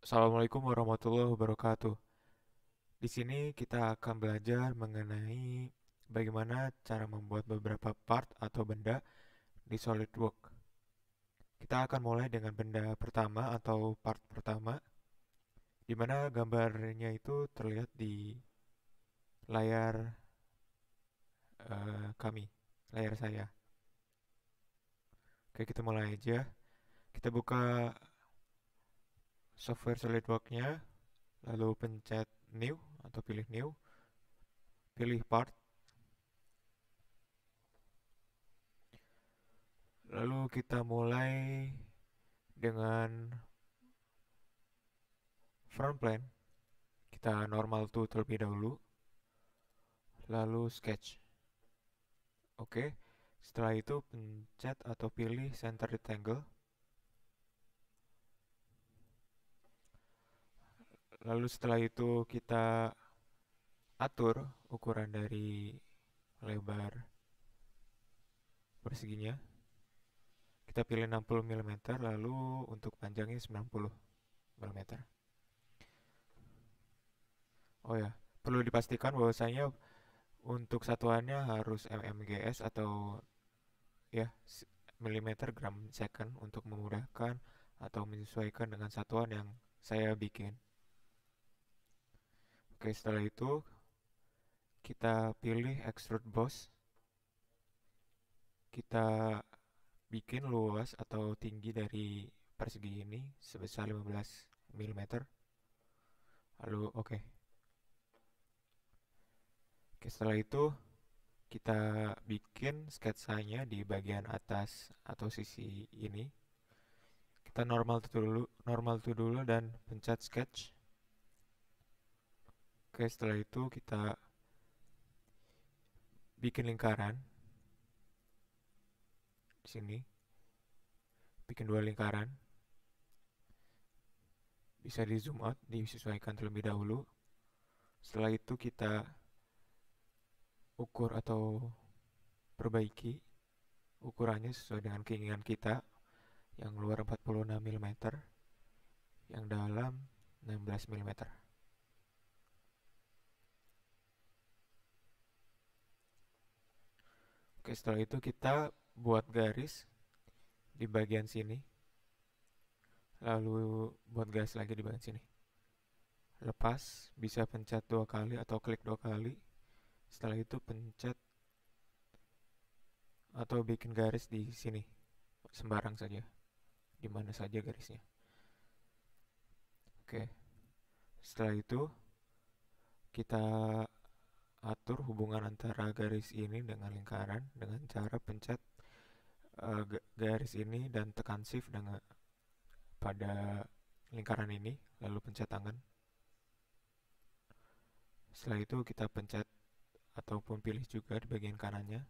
Assalamualaikum warahmatullahi wabarakatuh. Di sini kita akan belajar mengenai bagaimana cara membuat beberapa part atau benda di SolidWorks. Kita akan mulai dengan benda pertama atau part pertama, di mana gambarnya itu terlihat di layar kami, layar saya. Oke, kita mulai aja. Kita buka software SolidWorks-nya, lalu pencet New atau pilih New, pilih Part. Lalu kita mulai dengan front plane. Kita normal to terlebih dahulu, lalu sketch. Oke, setelah itu pencet atau pilih center rectangle. Lalu setelah itu kita atur ukuran dari lebar perseginya. Kita pilih 60 mm, lalu untuk panjangnya 90 mm. Oh ya, perlu dipastikan bahwasanya untuk satuannya harus mmgs atau ya milimeter gram second untuk memudahkan atau menyesuaikan dengan satuan yang saya bikin. Oke, setelah itu kita pilih extrude boss. Kita bikin luas atau tinggi dari persegi ini sebesar 15 mm. Lalu oke. Oke, setelah itu kita bikin sketsanya di bagian atas atau sisi ini. Kita normal to dulu dan pencet sketch. Oke, setelah itu kita bikin lingkaran di sini. Bikin dua lingkaran. Bisa di zoom out, disesuaikan terlebih dahulu. Setelah itu kita ukur atau perbaiki ukurannya sesuai dengan keinginan kita. Yang luar 46 mm, yang dalam 16 mm. Oke, setelah itu kita buat garis di bagian sini. Lalu buat garis lagi di bagian sini. Lepas, bisa pencet dua kali atau klik dua kali. Setelah itu pencet atau bikin garis di sini. Sembarang saja, di mana saja garisnya. Oke, setelah itu kita atur hubungan antara garis ini dengan lingkaran dengan cara pencet garis ini dan tekan shift dengan pada lingkaran ini, lalu pencet tangan. Setelah itu kita pencet ataupun pilih juga di bagian kanannya,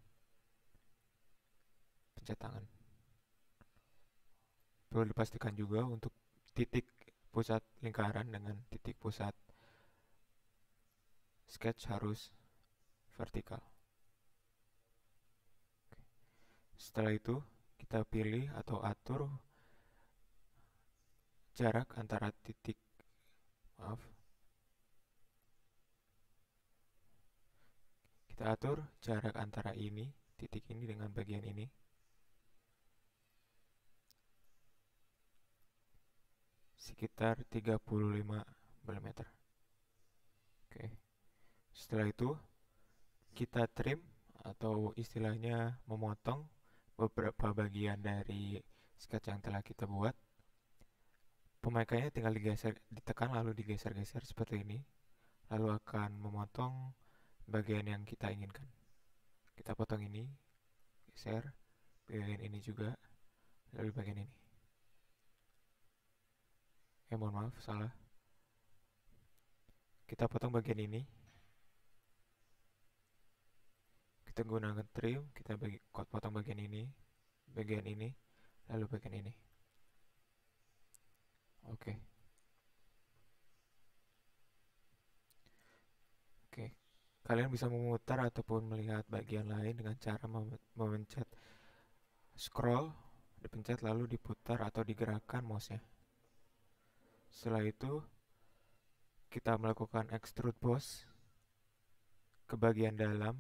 pencet tangan. Perlu dipastikan juga untuk titik pusat lingkaran dengan titik pusat sketch harus vertikal. Setelah itu kita pilih atau atur jarak antara titik, maaf, kita atur jarak antara ini, titik ini dengan bagian ini. Sekitar 35 mm. Oke. Setelah itu kita trim atau istilahnya memotong beberapa bagian dari sketch yang telah kita buat. Pemakaiannya tinggal digeser, ditekan lalu digeser-geser seperti ini. Lalu akan memotong bagian yang kita inginkan. Kita potong ini, geser, bagian ini juga, lalu bagian ini. Mohon maaf, salah. Kita potong bagian ini. Kita gunakan trim, kita potong bagian ini, lalu bagian ini. Oke. Oke. Kalian bisa memutar ataupun melihat bagian lain dengan cara memencet scroll, dipencet lalu diputar atau digerakkan mouse-nya. Setelah itu kita melakukan extrude boss ke bagian dalam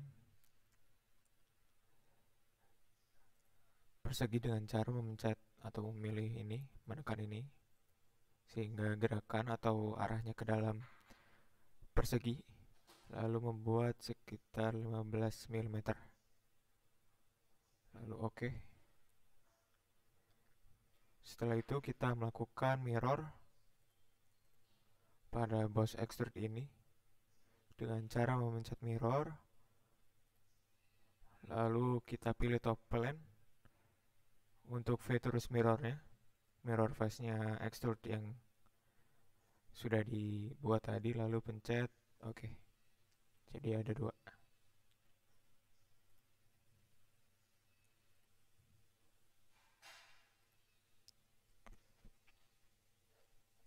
persegi dengan cara memencet atau memilih ini, menekan ini, sehingga gerakan atau arahnya ke dalam persegi, lalu membuat sekitar 15 mm. Lalu oke. Setelah itu kita melakukan mirror pada boss extrude ini dengan cara memencet mirror, lalu kita pilih top plane untuk features mirrornya, mirror face-nya extrude yang sudah dibuat tadi, lalu pencet oke. Jadi ada dua.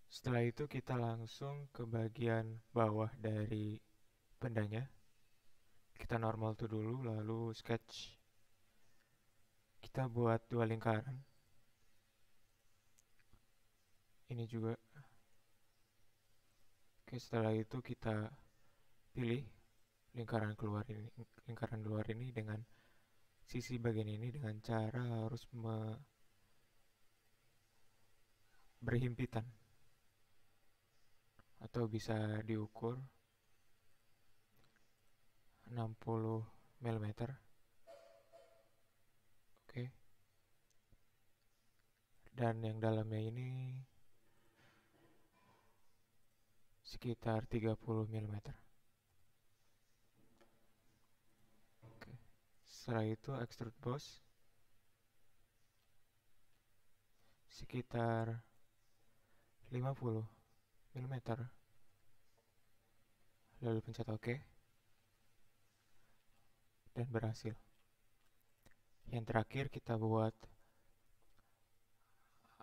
Setelah itu kita langsung ke bagian bawah dari bendanya. Kita normal to dulu, lalu sketch. Kita buat dua lingkaran. Ini juga. Oke, setelah itu kita pilih lingkaran luar ini dengan sisi bagian ini dengan cara harus berhimpitan, atau bisa diukur 60 mm. Oke. Dan yang dalamnya ini sekitar 30 mm. Oke. Setelah itu extrude boss sekitar 50 mm. Lalu pencet OK dan berhasil. Yang terakhir kita buat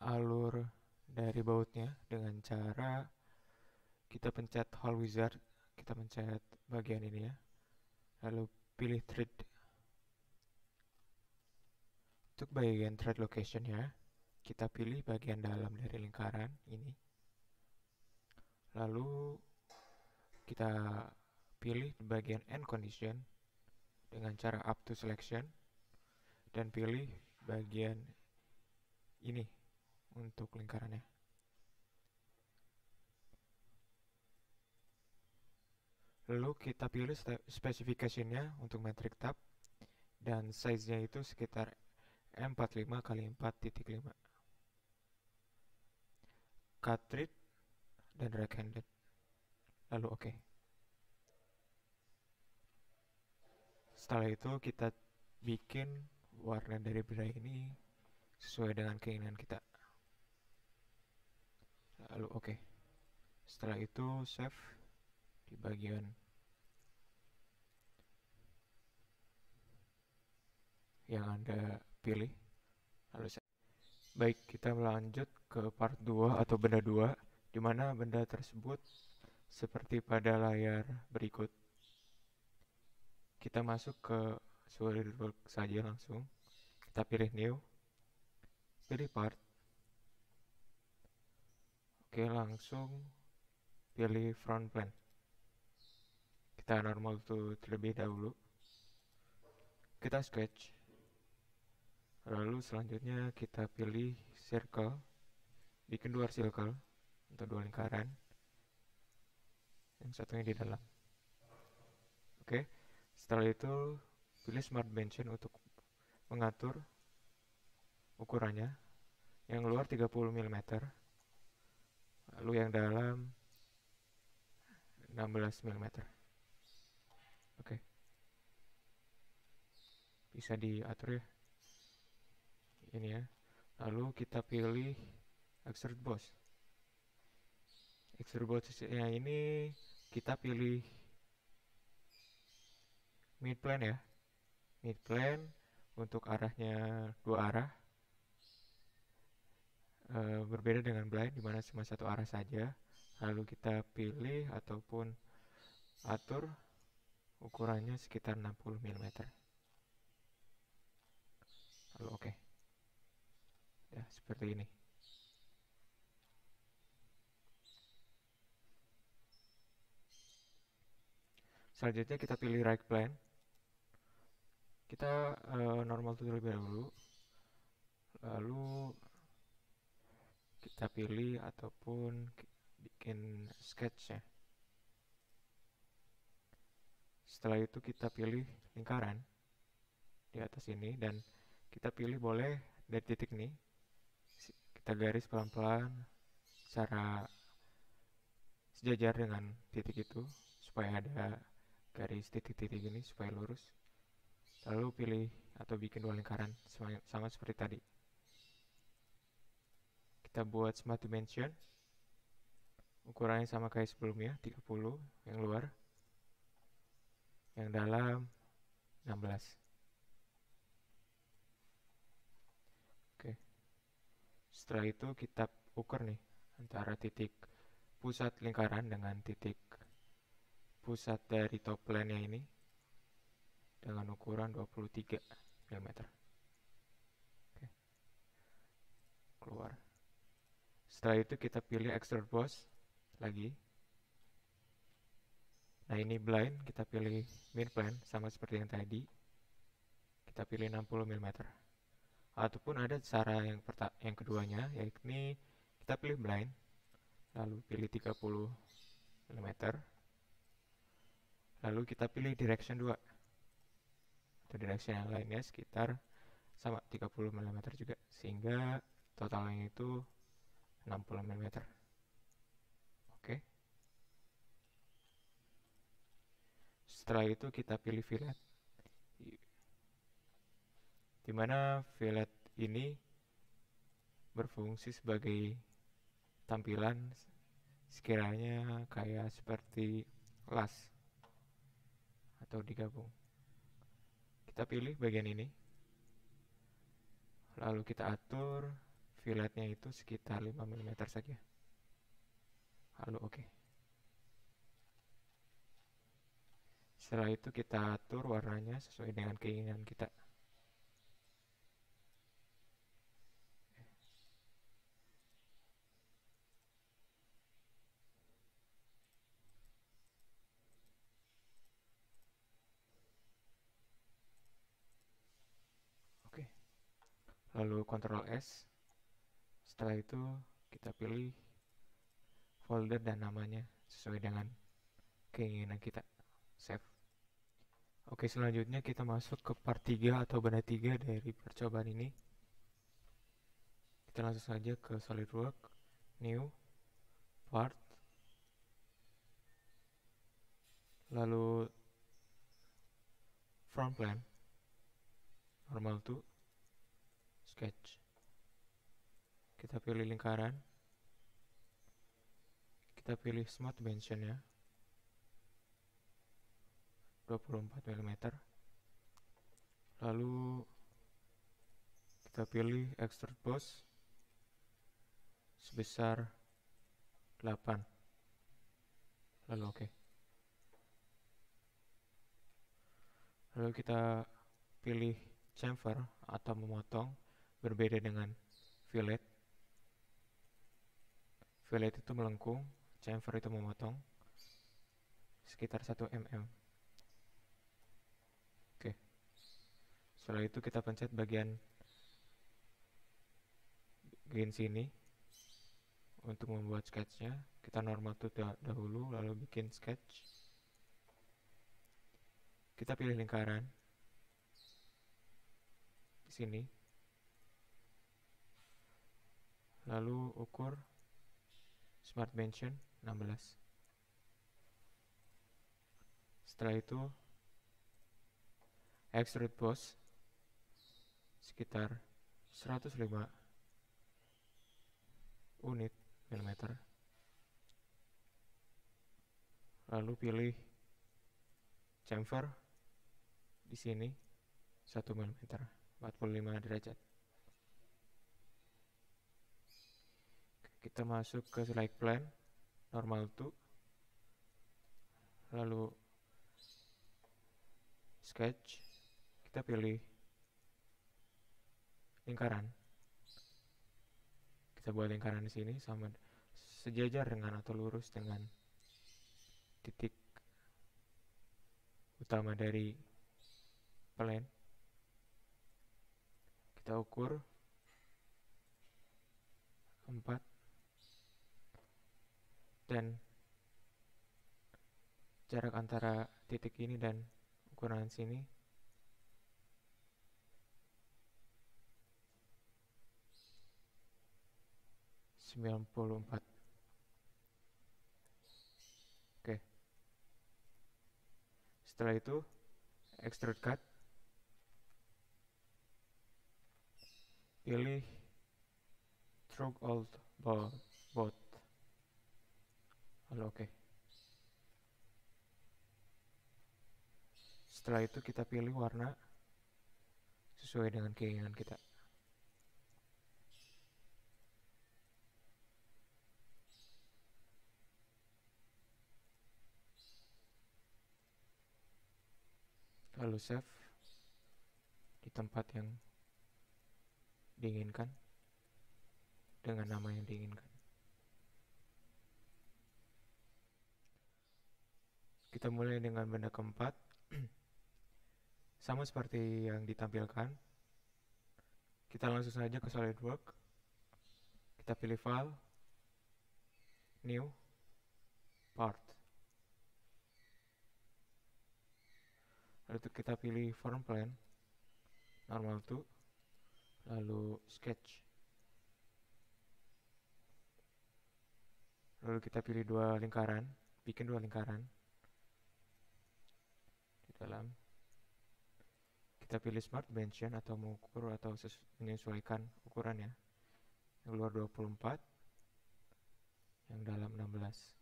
alur dari bautnya dengan cara kita pencet hole wizard, kita pencet bagian ini ya, lalu pilih thread. Untuk bagian thread location ya, kita pilih bagian dalam dari lingkaran ini, lalu kita pilih bagian end condition dengan cara up to selection dan pilih bagian ini untuk lingkarannya. Lalu kita pilih spesifikasinya untuk metric tab dan size-nya itu sekitar M45x4.5. Cut thread dan right handed. Lalu oke. Setelah itu kita bikin warna dari bedah ini sesuai dengan keinginan kita. Lalu oke. Setelah itu save di bagian yang Anda pilih. Lalu baik, kita melanjut ke part 2 atau benda 2, di mana benda tersebut seperti pada layar berikut. Kita masuk ke SolidWorks saja langsung. Kita pilih new, pilih part. Oke, langsung pilih front plane. Kita normal to terlebih dahulu. Kita sketch. Lalu selanjutnya kita pilih circle, bikin dua circle untuk dua lingkaran, yang satunya di dalam. Oke, setelah itu pilih smart dimension untuk mengatur ukurannya. Yang luar 30 mm, lalu yang dalam 16 mm. Oke, bisa diatur ya ini ya. Lalu kita pilih extrude boss. Extrude bossnya ini kita pilih mid plane ya, mid plane untuk arahnya dua arah, berbeda dengan blind dimana cuma satu arah saja. Lalu kita pilih ataupun atur ukurannya sekitar 60 mm. Lalu oke. Ya, seperti ini. Selanjutnya kita pilih right plane. Kita normal to terlebih dahulu. Lalu kita pilih ataupun bikin sketch ya. Setelah itu kita pilih lingkaran di atas ini dan kita pilih boleh dari titik ini kita garis pelan-pelan secara sejajar dengan titik itu supaya ada garis titik-titik ini supaya lurus. Lalu pilih atau bikin dua lingkaran sama seperti tadi. Kita buat smart dimension, ukurannya sama kayak sebelumnya, 30 yang luar, yang dalam 16. Oke. Setelah itu kita ukur nih antara titik pusat lingkaran dengan titik pusat dari top plane-nya ini dengan ukuran 23 mm. Oke. Keluar. Setelah itu kita pilih extrude boss lagi. Nah, ini blind, kita pilih min plane sama seperti yang tadi. Kita pilih 60 mm. Ataupun ada cara yang keduanya, yakni kita pilih blind, lalu pilih 30 mm. Lalu kita pilih direction 2. Atau direction yang lainnya sekitar sama 30 mm juga, sehingga totalnya itu 60 mm. Oke. Setelah itu kita pilih fillet, dimana fillet ini berfungsi sebagai tampilan sekiranya kayak seperti las atau digabung. Kita pilih bagian ini, lalu kita atur filletnya itu sekitar 5 mm saja. Lalu oke. Setelah itu kita atur warnanya sesuai dengan keinginan kita. Oke. Lalu Ctrl S. Setelah itu kita pilih folder dan namanya sesuai dengan keinginan kita. Save. Oke, selanjutnya kita masuk ke part 3 atau benda 3 dari percobaan ini. Kita langsung saja ke SolidWorks, New, Part, lalu Front Plane, Normal to, Sketch. Kita pilih lingkaran, kita pilih Smart Dimension ya, 24 mm. Lalu kita pilih Extrude Boss sebesar 8. Lalu oke. Lalu kita pilih chamfer atau memotong, berbeda dengan fillet. Fillet itu melengkung, chamfer itu memotong sekitar 1 mm. Oke. Setelah itu kita pencet bagian sini untuk membuat sketchnya. Kita normal to dahulu, lalu bikin sketch. Kita pilih lingkaran di sini, lalu ukur smart dimension 16. Setelah itu extrude boss sekitar 105 unit mm. Lalu pilih chamfer di sini 1 mm, 45 derajat. Kita masuk ke slide plane, normal to, lalu sketch. Kita pilih lingkaran. Kita buat lingkaran di sini sama sejajar dengan atau lurus dengan titik utama dari plane. Kita ukur 4 dan jarak antara titik ini dan ukuran sini 94. Oke. Setelah itu extrude cut. Pilih stroke all both. Lalu oke. Setelah itu kita pilih warna sesuai dengan keinginan kita. Lalu save di tempat yang diinginkan dengan nama yang diinginkan. Kita mulai dengan benda keempat. Sama seperti yang ditampilkan, kita langsung saja ke SolidWorks. Kita pilih file, new, part. Lalu kita pilih form plane, normal to, lalu sketch. Lalu kita pilih dua lingkaran, bikin dua lingkaran di dalam. Kita pilih smart dimension atau mengukur atau menyesuaikan ukurannya. Yang luar 24, yang dalam 16.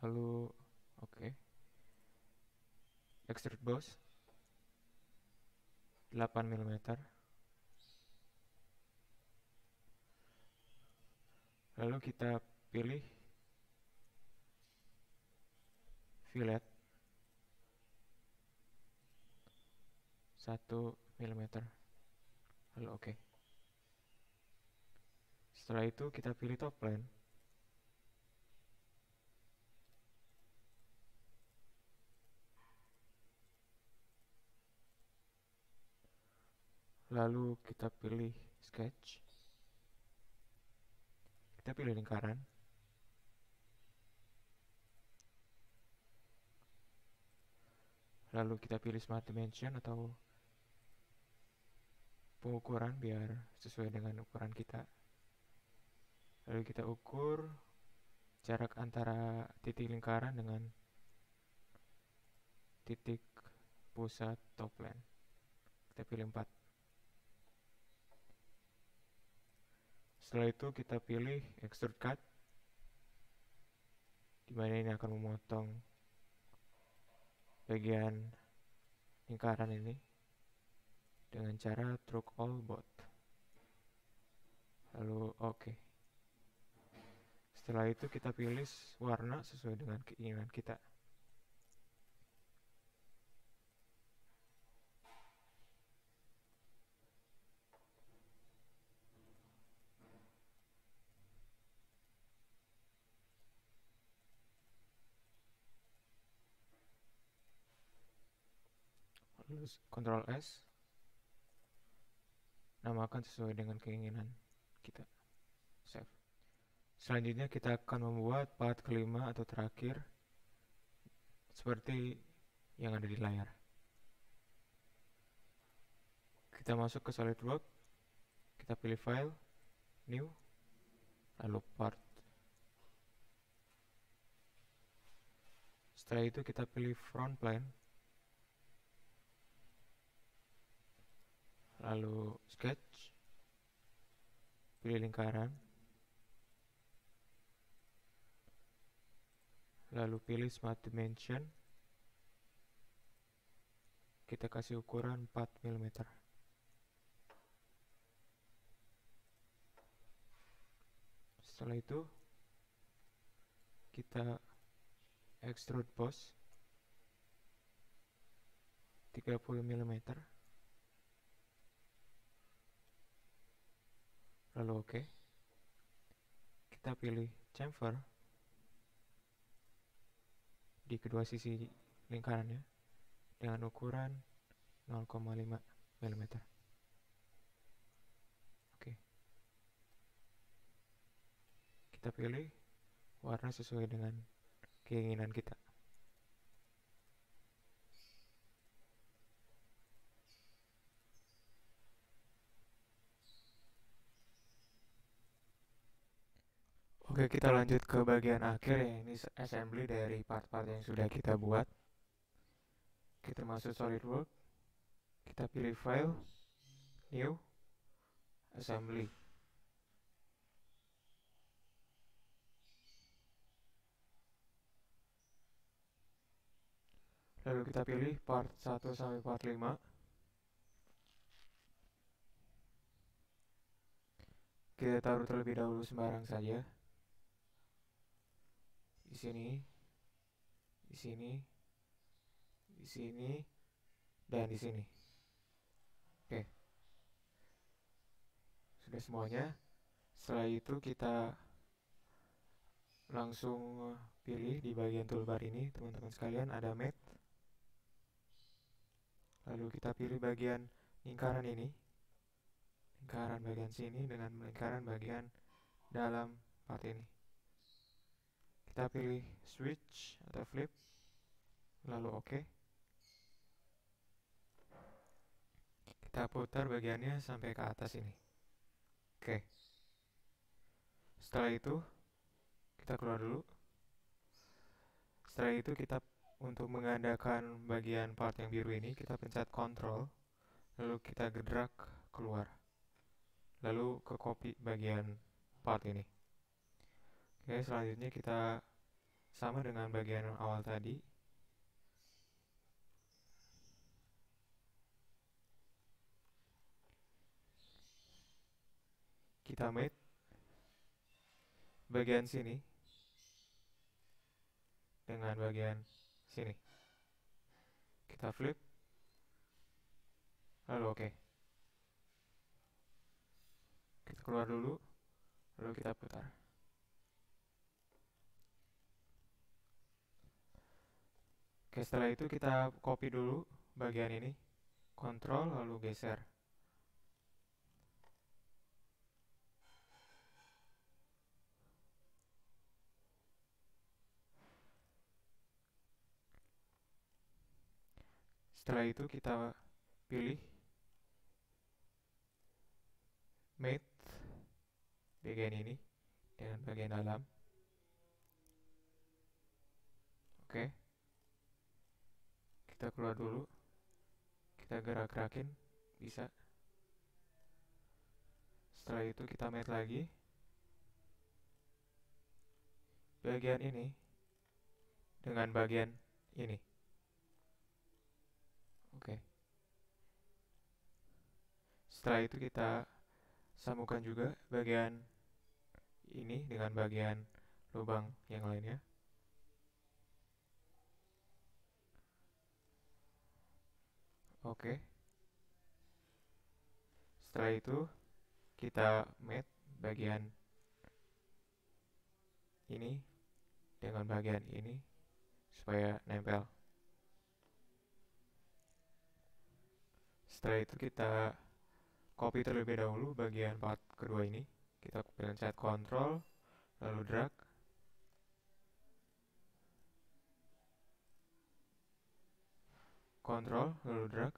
Lalu oke. Extrude boss 8 mm. Lalu kita pilih fillet 1 mm. Lalu oke. Setelah itu kita pilih top plane. Lalu kita pilih sketch. Kita pilih lingkaran. Lalu kita pilih smart dimension atau pengukuran biar sesuai dengan ukuran kita. Lalu kita ukur jarak antara titik lingkaran dengan titik pusat top plane. Kita pilih 4. Setelah itu kita pilih extrude cut, dimana ini akan memotong bagian lingkaran ini dengan cara stroke all both. Lalu oke. Setelah itu kita pilih warna sesuai dengan keinginan kita. Lalu Ctrl S, namakan sesuai dengan keinginan kita. Save. Selanjutnya kita akan membuat part kelima atau terakhir seperti yang ada di layar. Kita masuk ke SolidWorks, kita pilih file, new, lalu part. Setelah itu kita pilih front plane, lalu sketch, pilih lingkaran, lalu pilih smart dimension, kita kasih ukuran 4 mm. Setelah itu kita extrude boss 30 mm. Lalu oke. kita pilih chamfer di kedua sisi lingkarannya dengan ukuran 0,5 mm. Oke. Kita pilih warna sesuai dengan keinginan kita. Oke, kita lanjut ke bagian akhir ya, ini assembly dari part-part yang sudah kita buat. Kita masuk SolidWorks, kita pilih File, New, Assembly. Lalu kita pilih part 1 sampai part 5. Kita taruh terlebih dahulu sembarang saja. Di sini, di sini, di sini, dan di sini. Oke. Sudah semuanya. Setelah itu kita langsung pilih di bagian toolbar ini, teman-teman sekalian, ada Mate. Lalu kita pilih bagian lingkaran ini, lingkaran bagian sini dengan lingkaran bagian dalam part ini. Kita pilih switch atau flip, lalu OK. Kita putar bagiannya sampai ke atas ini. Oke. Setelah itu kita keluar dulu. Setelah itu kita untuk menggandakan bagian part yang biru ini, kita pencet Ctrl, lalu kita drag keluar, lalu ke copy bagian part ini. Oke, selanjutnya kita sama dengan bagian awal tadi. Kita mate bagian sini dengan bagian sini. Kita flip, lalu oke. Kita keluar dulu, lalu kita putar. Oke, setelah itu kita copy dulu bagian ini, Ctrl lalu geser. Setelah itu kita pilih mate bagian ini dengan bagian dalam. Oke. Kita keluar dulu. Kita gerak-gerakin, bisa. Setelah itu kita mate lagi. Bagian ini dengan bagian ini. Oke. Setelah itu kita sambungkan juga bagian ini dengan bagian lubang yang lainnya. Oke. Setelah itu kita mate bagian ini dengan bagian ini supaya nempel. Setelah itu kita copy terlebih dahulu bagian part kedua ini. Kita pencet Ctrl lalu drag. Ctrl lalu drag.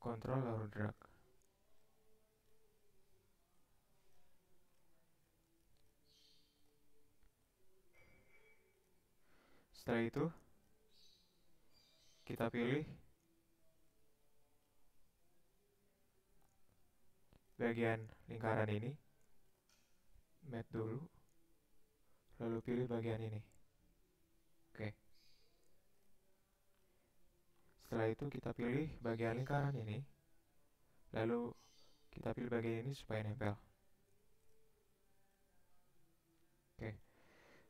Ctrl lalu drag. Setelah itu kita pilih bagian lingkaran ini, mate dulu, lalu pilih bagian ini. Oke. Setelah itu kita pilih bagian lingkaran ini, lalu kita pilih bagian ini supaya nempel. Oke.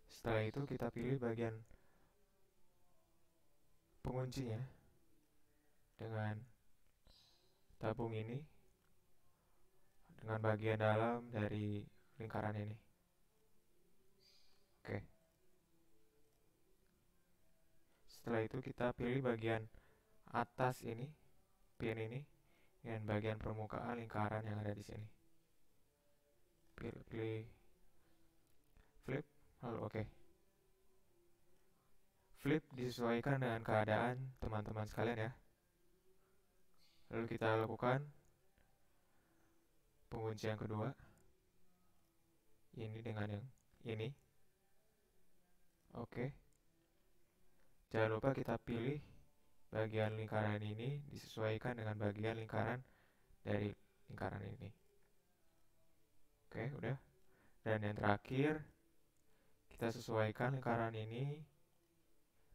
Setelah itu kita pilih bagian penguncinya dengan tabung ini dengan bagian dalam dari lingkaran ini. Oke. Setelah itu kita pilih bagian atas ini, pin ini, dan bagian permukaan lingkaran yang ada di sini. Pilih flip, lalu oke. Flip disesuaikan dengan keadaan teman-teman sekalian ya. Lalu kita lakukan penguncian kedua. Ini dengan yang ini. Oke. Jangan lupa kita pilih bagian lingkaran ini disesuaikan dengan bagian lingkaran dari lingkaran ini. Oke, udah. Dan yang terakhir, kita sesuaikan lingkaran ini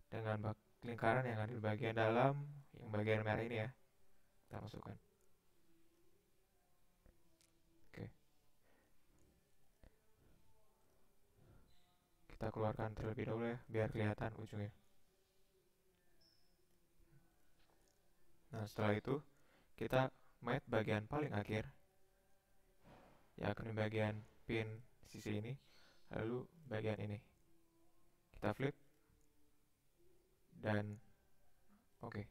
dengan lingkaran yang ada di bagian dalam, yang bagian merah ini ya. Kita masukkan. Oke. Kita keluarkan terlebih dahulu ya, biar kelihatan ujungnya. Nah, setelah itu, kita mate bagian paling akhir, yakni bagian pin sisi ini, lalu bagian ini. Kita flip, dan oke.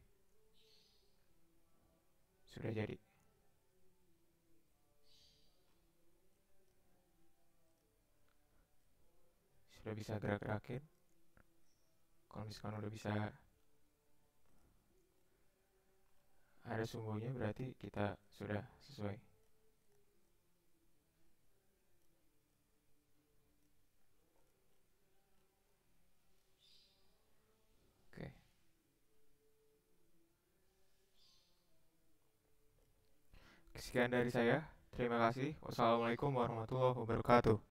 Sudah jadi. Sudah bisa gerak-gerakin. Kalau misalkan udah bisa ada sumbunya, berarti kita sudah sesuai. Oke. Sekian dari saya. Terima kasih. Wassalamualaikum warahmatullahi wabarakatuh.